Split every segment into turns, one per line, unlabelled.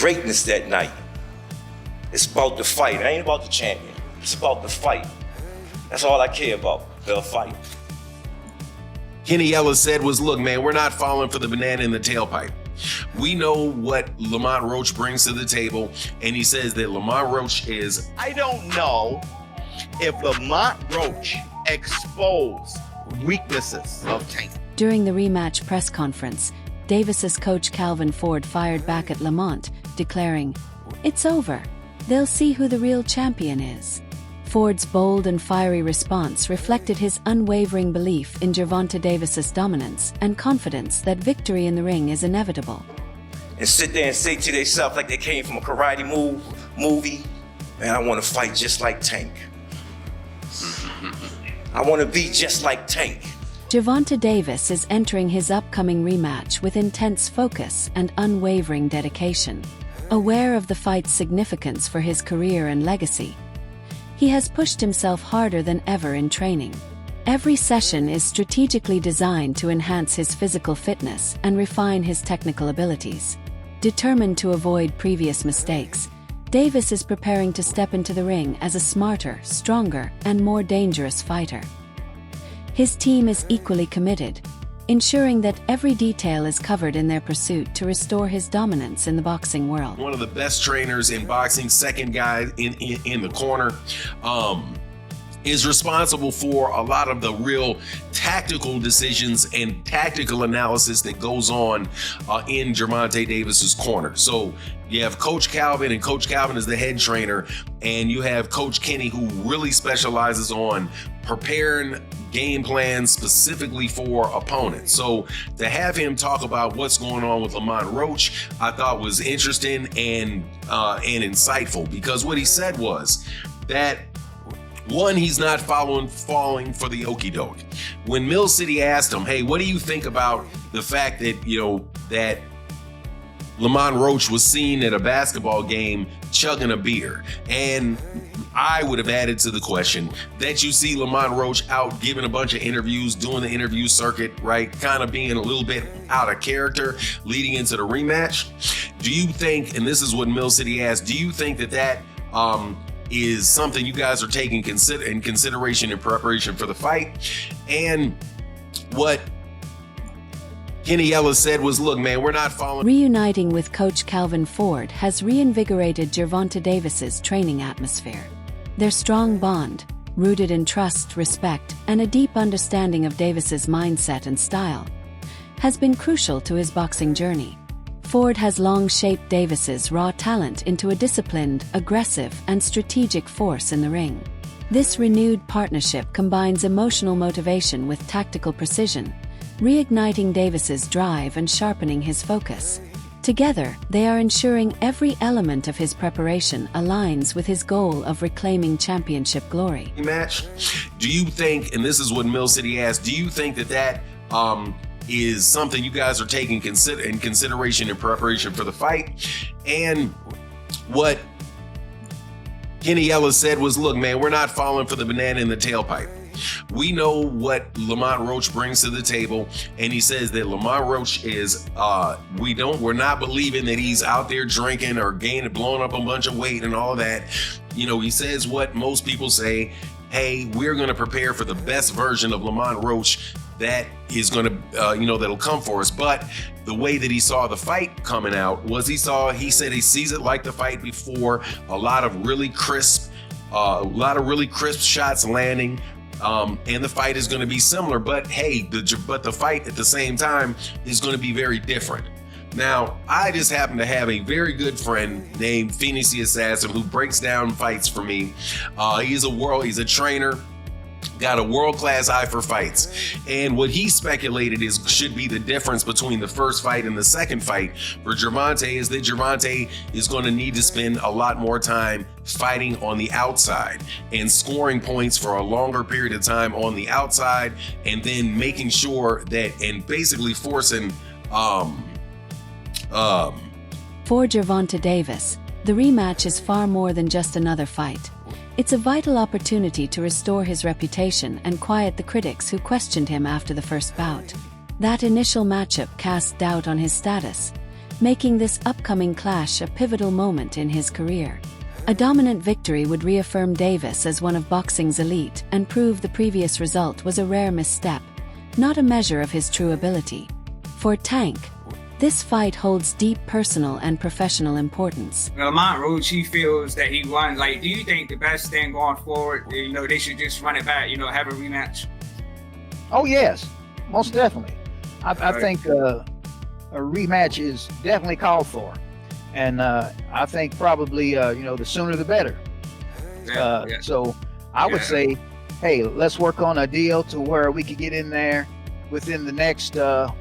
greatness that night. It's about the fight. It ain't about the champion. It's about the fight. That's all I care about, the fight.
Kenny Ellis said was, look, man, we're not falling for the banana in the tailpipe. We know what Lamont Roach brings to the table, and he says that Lamont Roach is...
I don't know if Lamont Roach exposed weaknesses of Tank.
During the rematch press conference, Davis's coach Calvin Ford fired back at Lamont, declaring, "It's over. They'll see who the real champion is." Ford's bold and fiery response reflected his unwavering belief in Gervonta Davis's dominance and confidence that victory in the ring is inevitable.
And sit there and say to themselves like they came from a karate movie, man, I want to fight just like Tank. I want to be just like Tank.
Gervonta Davis is entering his upcoming rematch with intense focus and unwavering dedication. Aware of the fight's significance for his career and legacy, he has pushed himself harder than ever in training. Every session is strategically designed to enhance his physical fitness and refine his technical abilities. Determined to avoid previous mistakes, Davis is preparing to step into the ring as a smarter, stronger, and more dangerous fighter. His team is equally committed, ensuring that every detail is covered in their pursuit to restore his dominance in the boxing world.
One of the best trainers in boxing, second guy in the corner, is responsible for a lot of the real tactical decisions and tactical analysis that goes on in Gervonta Davis's corner. So you have Coach Calvin, and Coach Calvin is the head trainer, and you have Coach Kenny, who really specializes on preparing game plans specifically for opponents. So to have him talk about what's going on with Lamont Roach, I thought was interesting and insightful, because what he said was that, one, he's not falling for the okie doke. When Mill City asked him, hey, what do you think about the fact that, that Lamont Roach was seen at a basketball game chugging a beer? And I would have added to the question that you see Lamont Roach out giving a bunch of interviews, doing the interview circuit, right? Kind of being a little bit out of character leading into the rematch. Do you think, and this is what Mill City asked, do you think that is something you guys are taking in consideration in preparation for the fight? And what Kenny Ellis said was, look, man, we're not following.
Reuniting with Coach Calvin Ford has reinvigorated Gervonta Davis's training atmosphere. Their strong bond, rooted in trust, respect, and a deep understanding of Davis's mindset and style, has been crucial to his boxing journey. Ford has long shaped Davis's raw talent into a disciplined, aggressive, and strategic force in the ring. This renewed partnership combines emotional motivation with tactical precision, reigniting Davis's drive and sharpening his focus. Together, they are ensuring every element of his preparation aligns with his goal of reclaiming championship glory.
Match, do you think, and this is what Mill City asked, do you think that is something you guys are taking in consideration in preparation for the fight? And what Kenny Ellis said was, look, man, we're not falling for the banana in the tailpipe. We know what Lamont Roach brings to the table, and he says that Lamont Roach is, we're not believing that he's out there drinking or blowing up a bunch of weight and all of that. He says what most people say, hey, we're going to prepare for the best version of Lamont Roach that is going to, that'll come for us. But the way that he saw the fight coming out was he said he sees it like the fight before, a lot of really crisp shots landing. And the fight is going to be similar, but hey, the fight at the same time is going to be very different. Now, I just happen to have a very good friend named Phoenix the Assassin who breaks down fights for me. He's a trainer, got a world-class eye for fights. And what he speculated should be the difference between the first fight and the second fight for Gervonta is that Gervonta is going to need to spend a lot more time fighting on the outside and scoring points for a longer period of time on the outside, and then making sure that, and basically forcing
For Gervonta Davis, the rematch is far more than just another fight. It's a vital opportunity to restore his reputation and quiet the critics who questioned him after the first bout. That initial matchup cast doubt on his status, making this upcoming clash a pivotal moment in his career. A dominant victory would reaffirm Davis as one of boxing's elite and prove the previous result was a rare misstep, not a measure of his true ability. For Tank, this fight holds deep personal and professional importance.
Lamont Roach, he feels that he won. Like, do you think the best thing going forward, they should just run it back, have a rematch?
Oh, yes, most definitely. I think a rematch is definitely called for. And I think probably, the sooner the better. So I would say, hey, let's work on a deal to where we could get in there within the next 4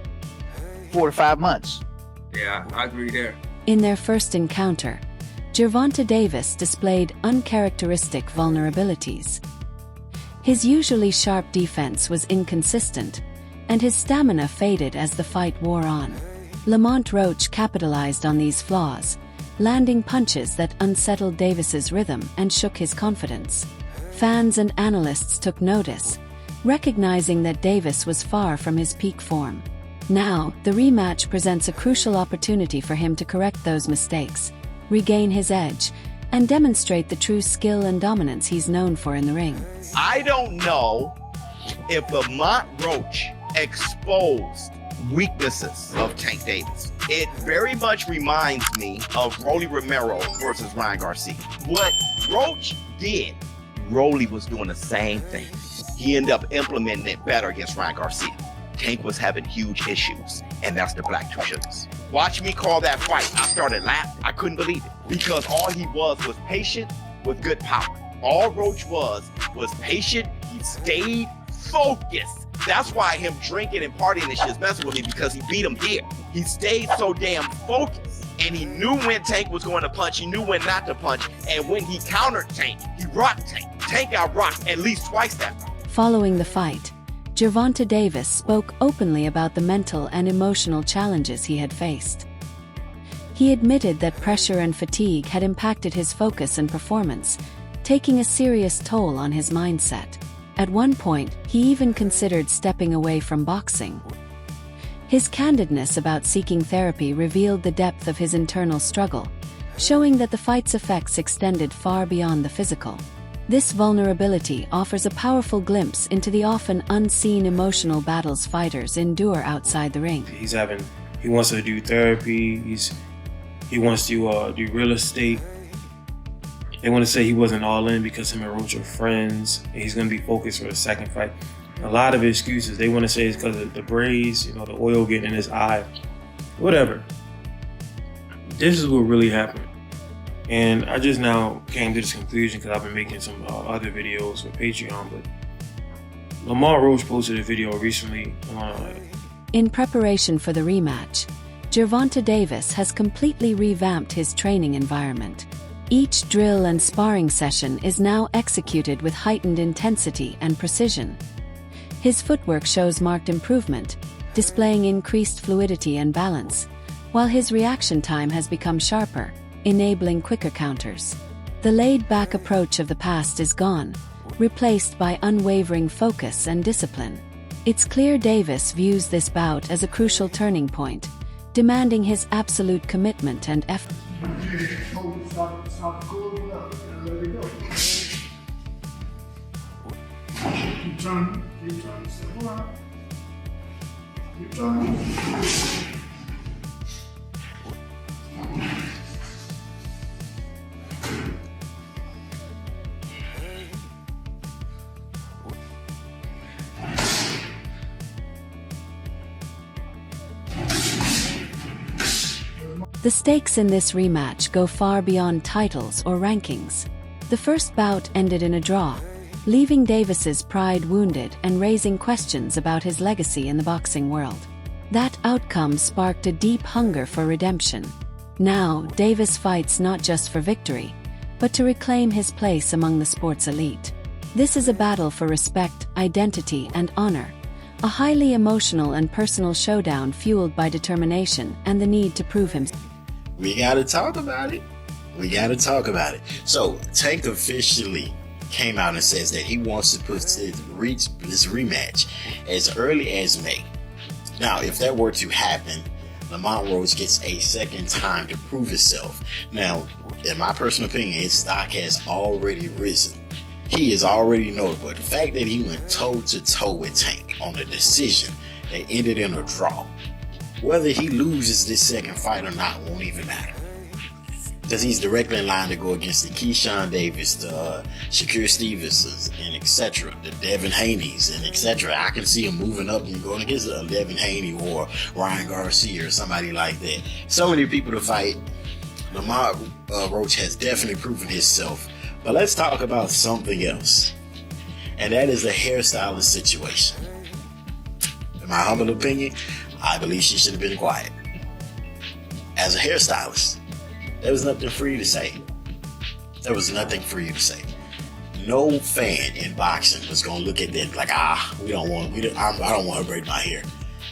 to 5 months.
Yeah, I agree there.
In their first encounter, Gervonta Davis displayed uncharacteristic vulnerabilities. His usually sharp defense was inconsistent, and his stamina faded as the fight wore on. Lamont Roach capitalized on these flaws, landing punches that unsettled Davis's rhythm and shook his confidence. Fans and analysts took notice, recognizing that Davis was far from his peak form. Now, the rematch presents a crucial opportunity for him to correct those mistakes, regain his edge, and demonstrate the true skill and dominance he's known for in the ring.
I don't know if Lamont Roach exposed weaknesses of Tank Davis. It very much reminds me of Rolly Romero versus Ryan Garcia. What Roach did, Rolly was doing the same thing. He ended up implementing it better against Ryan Garcia. Tank was having huge issues, and that's the black two sugars. Watch me call that fight. I started laughing. I couldn't believe it because all he was patient with good power. All Roach was patient. He stayed focused. That's why him drinking and partying and shit is messing with me, because he beat him here. He stayed so damn focused, and he knew when Tank was going to punch. He knew when not to punch, and when he countered Tank, he rocked Tank. Tank got rocked at least twice that time.
Following the fight, Gervonta Davis spoke openly about the mental and emotional challenges he had faced. He admitted that pressure and fatigue had impacted his focus and performance, taking a serious toll on his mindset. At one point, he even considered stepping away from boxing. His candidness about seeking therapy revealed the depth of his internal struggle, showing that the fight's effects extended far beyond the physical. This vulnerability offers a powerful glimpse into the often unseen emotional battles fighters endure outside the ring.
He wants to do therapy. He wants to do real estate. They want to say he wasn't all in because him and Roach are friends, and he's going to be focused for the second fight. A lot of excuses. They want to say it's because of the braids, the oil getting in his eye. Whatever. This is what really happened. And I just now came to this conclusion because I've been making some other videos for Patreon, but Lamont Roach posted a video recently.
In preparation for the rematch, Gervonta Davis has completely revamped his training environment. Each drill and sparring session is now executed with heightened intensity and precision. His footwork shows marked improvement, displaying increased fluidity and balance, while his reaction time has become sharper, enabling quicker counters. The laid-back approach of the past is gone, replaced by unwavering focus and discipline. It's clear Davis views this bout as a crucial turning point, demanding his absolute commitment and effort.
Keep turning, step around. Keep turning.
The stakes in this rematch go far beyond titles or rankings. The first bout ended in a draw, leaving Davis's pride wounded and raising questions about his legacy in the boxing world. That outcome sparked a deep hunger for redemption. Now, Davis fights not just for victory, but to reclaim his place among the sport's elite. This is a battle for respect, identity, and honor, a highly emotional and personal showdown fueled by determination and the need to prove himself.
We gotta talk about it. So, Tank officially came out and says that he wants to reach this rematch as early as May. Now, if that were to happen, Lamont Roach gets a second time to prove himself. Now, in my personal opinion, his stock has already risen. He is already notable. The fact that he went toe-to-toe with Tank on a decision that ended in a draw, whether he loses this second fight or not won't even matter. Because he's directly in line to go against the Keyshawn Davis, the Shakur Stevensons, and etc., the Devin Haney's, and etc. I can see him moving up and going against Devin Haney or Ryan Garcia or somebody like that. So many people to fight. Lamont Roach has definitely proven himself. But let's talk about something else. And that is the hairstylist situation. In my humble opinion, I believe she should have been quiet. As a hairstylist, there was nothing for you to say. There was nothing for you to say. No fan in boxing was gonna look at that like, I don't want her to braid my hair.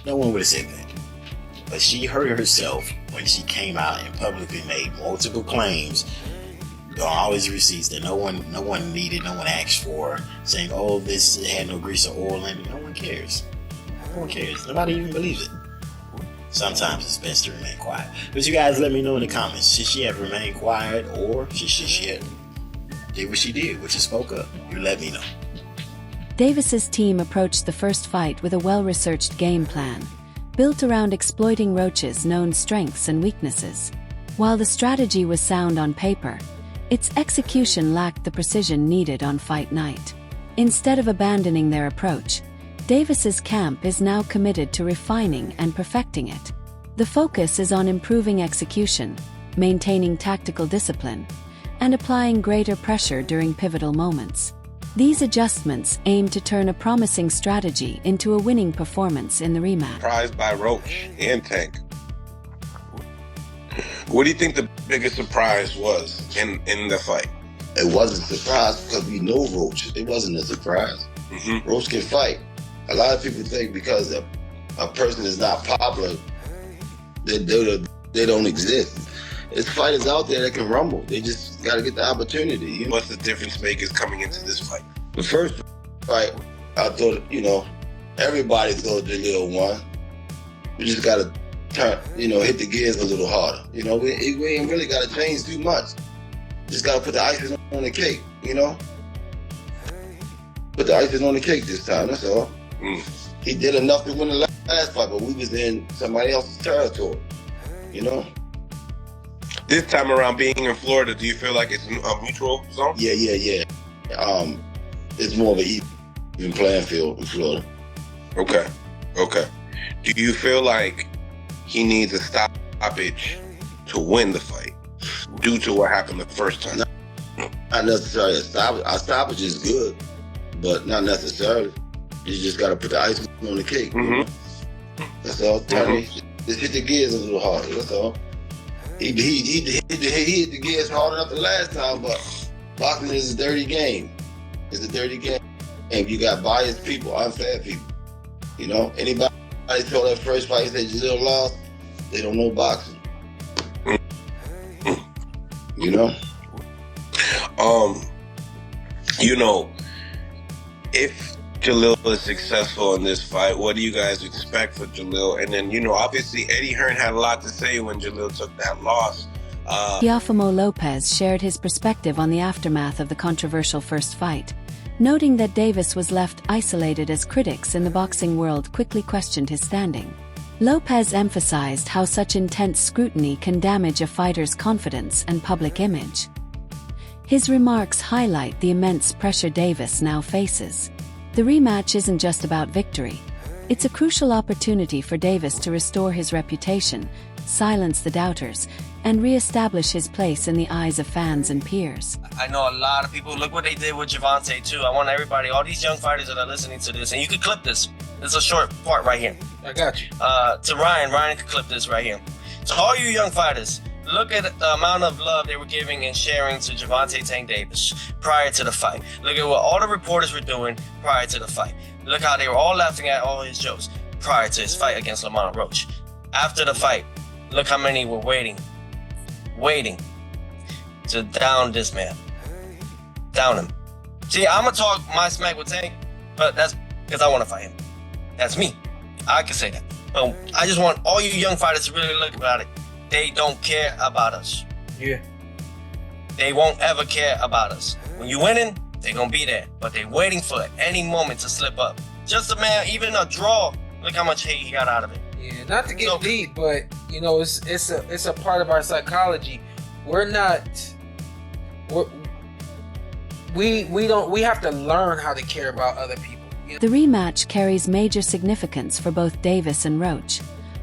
No one would have said that. But she hurt herself when she came out and publicly made multiple claims on all his receipts that no one needed, no one asked for, saying, oh, this had no grease or oil in it. No one cares. No one cares. Nobody even believes it. Sometimes it's best to remain quiet. But you guys let me know in the comments. Should she have remained quiet, or should she have did what she did, which is spoke up? You let me know.
Davis's team approached the first fight with a well-researched game plan, built around exploiting Roach's known strengths and weaknesses. While the strategy was sound on paper, its execution lacked the precision needed on fight night. Instead of abandoning their approach, Davis's camp is now committed to refining and perfecting it. The focus is on improving execution, maintaining tactical discipline, and applying greater pressure during pivotal moments. These adjustments aim to turn a promising strategy into a winning performance in the rematch.
Surprised by Roach and Tank. What do you think the biggest surprise was in the fight?
It wasn't a surprise because we know Roach. It wasn't a surprise.
Mm-hmm.
Roach can fight. A lot of people think because a person is not popular, they don't exist. There's fighters out there that can rumble. They just got to get the opportunity. You know?
What's the difference makers coming into this fight?
The first fight, I thought, everybody thought Jalil won. We just got to turn, hit the gears a little harder. We ain't really got to change too much. Just got to put the icing on the cake, Put the icing on the cake this time, that's all. He did enough to win the last fight, but we was in somebody else's territory,
This time around, being in Florida, do you feel like it's a mutual zone?
Yeah. It's more of an even playing field in Florida.
Okay. Do you feel like he needs a stoppage to win the fight due to what happened the first time?
Not necessarily a stoppage is good, but not necessarily. You just got to put the icing on the cake.
Mm-hmm.
That's all. Just hit the gears a little harder. That's all. He hit the gears hard enough the last time, but boxing is a dirty game. It's a dirty game. And you got biased people, unfair people. Anybody saw that first fight and said Jalil lost, they don't know boxing.
If Jalil is successful in this fight, what do you guys expect for Jalil? And then, obviously Eddie Hearn had a lot to say when Jalil took that loss.
Teofimo Lopez shared his perspective on the aftermath of the controversial first fight, noting that Davis was left isolated as critics in the boxing world quickly questioned his standing. Lopez emphasized how such intense scrutiny can damage a fighter's confidence and public image. His remarks highlight the immense pressure Davis now faces. The rematch isn't just about victory. It's a crucial opportunity for Davis to restore his reputation, silence the doubters, and re-establish his place in the eyes of fans and peers.
I know a lot of people, look what they did with Gervonta too. I want everybody, all these young fighters that are listening to this, and you could clip this. This is a short part right here.
I got you.
To Ryan could clip this right here. So all you young fighters, look at the amount of love they were giving and sharing to Gervonta Tank Davis prior to the fight. Look at what all the reporters were doing prior to the fight. Look how they were all laughing at all his jokes prior to his fight against Lamont Roach. After the fight, look how many were waiting to down this man. Down him. See, I'm gonna talk my smack with Tank, but that's because I want to fight him. That's me. I can say that. I just want all you young fighters to really look about it. They don't care about us.
Yeah.
They won't ever care about us. When you're winning, they're gonna be there, but they're waiting for any moment to slip up. Just a man, even a draw. Look how much hate he got out of it.
Yeah, not to get deep, but you know, it's a part of our psychology. We have to learn how to care about other people. You know?
The rematch carries major significance for both Davis and Roach,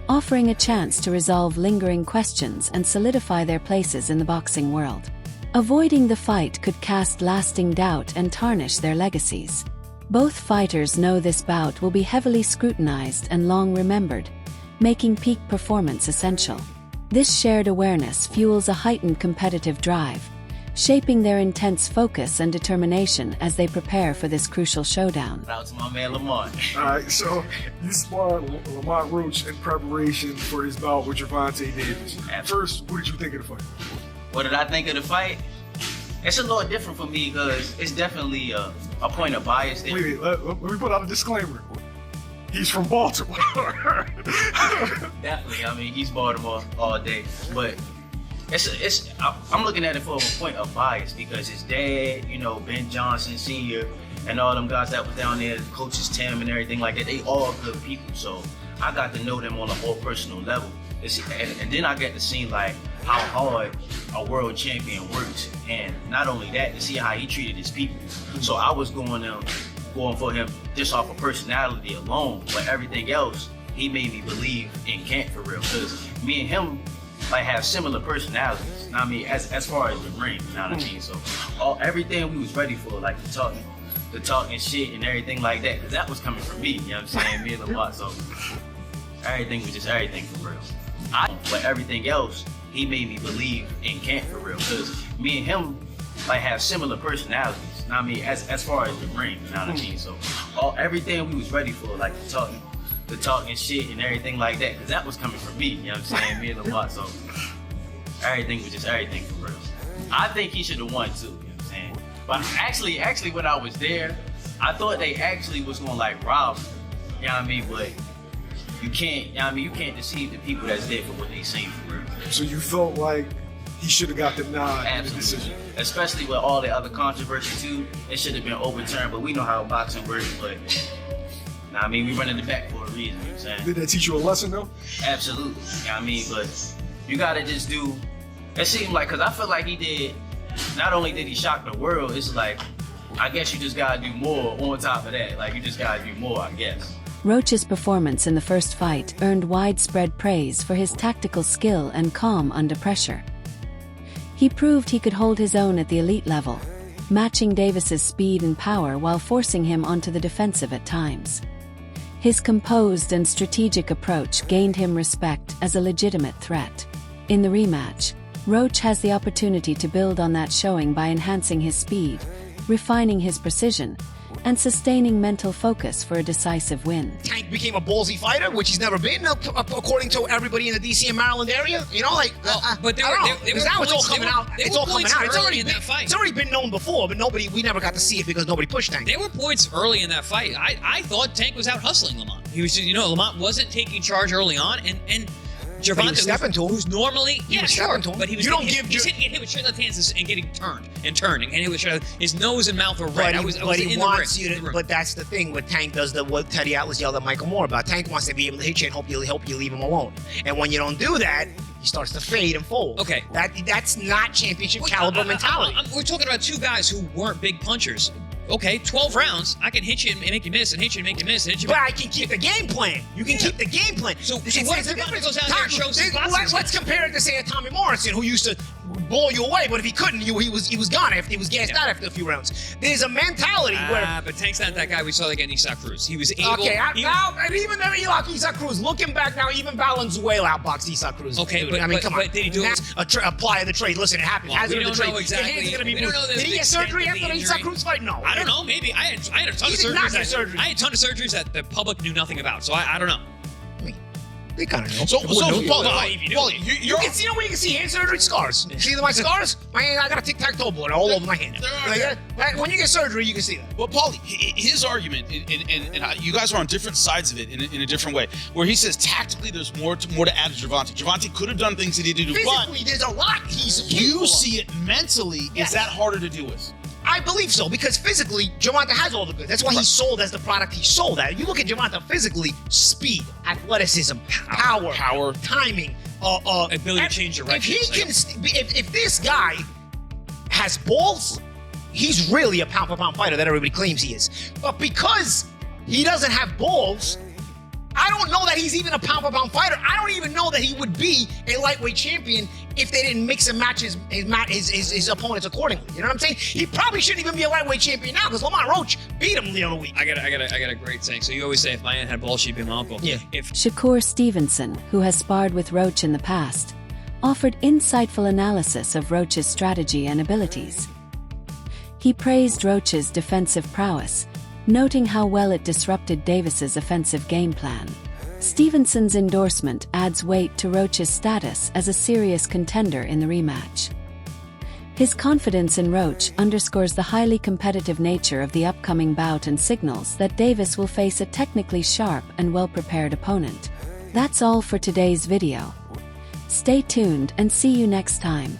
offering a chance to resolve lingering questions and solidify their places in the boxing world. Avoiding the fight could cast lasting doubt and tarnish their legacies. Both fighters know this bout will be heavily scrutinized and long remembered, making peak performance essential. This shared awareness fuels a heightened competitive drive, shaping their intense focus and determination as they prepare for this crucial showdown.
Shout out to my man Lamont.
All right, so you sparred Lamont Roach in preparation for his bout with Gervonta Davis. First, what did you think of the fight?
What did I think of the fight? It's a little different for me because it's definitely a point of bias there.
Wait, let me put out a disclaimer. He's from Baltimore.
Definitely, I mean, he's Baltimore all day. But I'm looking at it from a point of bias because his dad, you know, Ben Johnson Sr., and all them guys that was down there, coaches Tim and everything like that, they all good people. So I got to know them on a more personal level. And then I get to see like how hard a world champion works, and not only that, to see how he treated his people. So I was going for him just off of personality alone, but everything else he made me believe in Kent for real. Because me and him like have similar personalities. You know what I mean, as far as the ring, you know what I mean. So everything we was ready for, like the talking shit and everything like that, because that was coming from me. You know what I'm saying? Me and Lamont. So everything was just everything for real. But everything else, he made me believe in Kent for real. Because me and him like have similar personalities. You know what I mean? As far as the ring, you know what I mean? So everything we was ready for, like the talking shit and everything like that, because that was coming from me. You know what I'm saying? Me and Lamont. So everything was just everything for real. I think he should have won too. You know what I'm saying? But actually, when I was there, I thought they actually was gonna like rob him. You know what I mean? But you can't, you know what I mean? You can't deceive the people that's there for what they say for real.
So you felt like he should have got the nod in the decision?
Especially with all the other controversy too, it should have been overturned, but we know how boxing works, but I mean, we running it back for a reason, you know what I'm saying?
Did that teach you a lesson though?
Absolutely, you know what I mean? But you gotta just do, it seemed like, cause I feel like he did, not only did he shock the world, it's like, I guess you just gotta do more on top of that. Like, you just gotta do more, I guess.
Roach's performance in the first fight earned widespread praise for his tactical skill and calm under pressure. He proved he could hold his own at the elite level, matching Davis's speed and power while forcing him onto the defensive at times. His composed and strategic approach gained him respect as a legitimate threat. In the rematch, Roach has the opportunity to build on that showing by enhancing his speed, refining his precision, and sustaining mental focus for a decisive win.
Tank became a ballsy fighter, which he's never been, according to everybody in the DC and Maryland area. You know, like,
but
now it's all coming out. It's all coming out. It's already been known before, but we never got to see it because nobody pushed Tank.
There were points early in that fight. I thought Tank was out hustling Lamont. He was, Lamont wasn't taking charge early on, and Gervonta, who's normally, but he was getting hit with straight left hands and getting turning, and his nose and mouth were red.
But that's the thing with Tank does what Teddy Atlas yelled at Michael Moore about. Tank wants to be able to hit you and hope you leave him alone. And when you don't do that, he starts to fade and fold.
Okay,
that's not championship caliber mentality.
We're talking about two guys who weren't big punchers. Okay, 12 rounds, I can hit you and make you miss, and hit you and make you miss, and hit you.
But I can keep the game plan. You can keep the game plan.
So what if everybody goes out there and shows his boxing skills?
Let's compare it to, say, Tommy Morrison, who used to blow you away, but if he couldn't, he was gone after he was gassed out after a few rounds. There's a mentality where.
But Tank's not that guy we saw against Isaac Cruz. He was able.
Okay, and even though Isaac Cruz, looking back now, even Valenzuela outboxed Isaac Cruz.
Okay,
but I mean, come on.
Did he do it?
Apply the trade. Listen, it happens.
Well, we don't know exactly.
Did he get surgery after the Isaac Cruz fight? No.
I don't know. Maybe I had a ton of surgeries. I had a ton of surgeries that the public knew nothing about. So I don't know.
They kind of know.
So
Paulie,
you
can see where you can see hand surgery scars. See my scars? My hand, I got a tic-tac-toe board all over my hand. When you get surgery, you can see that.
Well, Paulie, his argument, and you guys are on different sides of it in a different way, where he says tactically there's more to add to Gervonta. Gervonta could have done things he didn't do,
physically, there's a lot
you see it mentally. Yes. Is that harder to deal with?
I believe so, because physically, Gervonta has all the goods. That's why he's sold as the product he sold at. You look at Gervonta physically, speed, athleticism, power, timing,
ability to change direction.
If this guy has balls, he's really a pound-for-pound fighter that everybody claims he is. But because he doesn't have balls, I don't know that he's even a pound-for-pound fighter. I don't even know that he would be a lightweight champion if they didn't mix and match his opponents accordingly. You know what I'm saying? He probably shouldn't even be a lightweight champion now because Lamont Roach beat him the other week.
I got a great saying. So you always say, if my aunt had balls, she'd be my uncle.
Yeah.
Shakur Stevenson, who has sparred with Roach in the past, offered insightful analysis of Roach's strategy and abilities. He praised Roach's defensive prowess, noting how well it disrupted Davis's offensive game plan. Stevenson's endorsement adds weight to Roach's status as a serious contender in the rematch. His confidence in Roach underscores the highly competitive nature of the upcoming bout and signals that Davis will face a technically sharp and well-prepared opponent. That's all for today's video. Stay tuned and see you next time.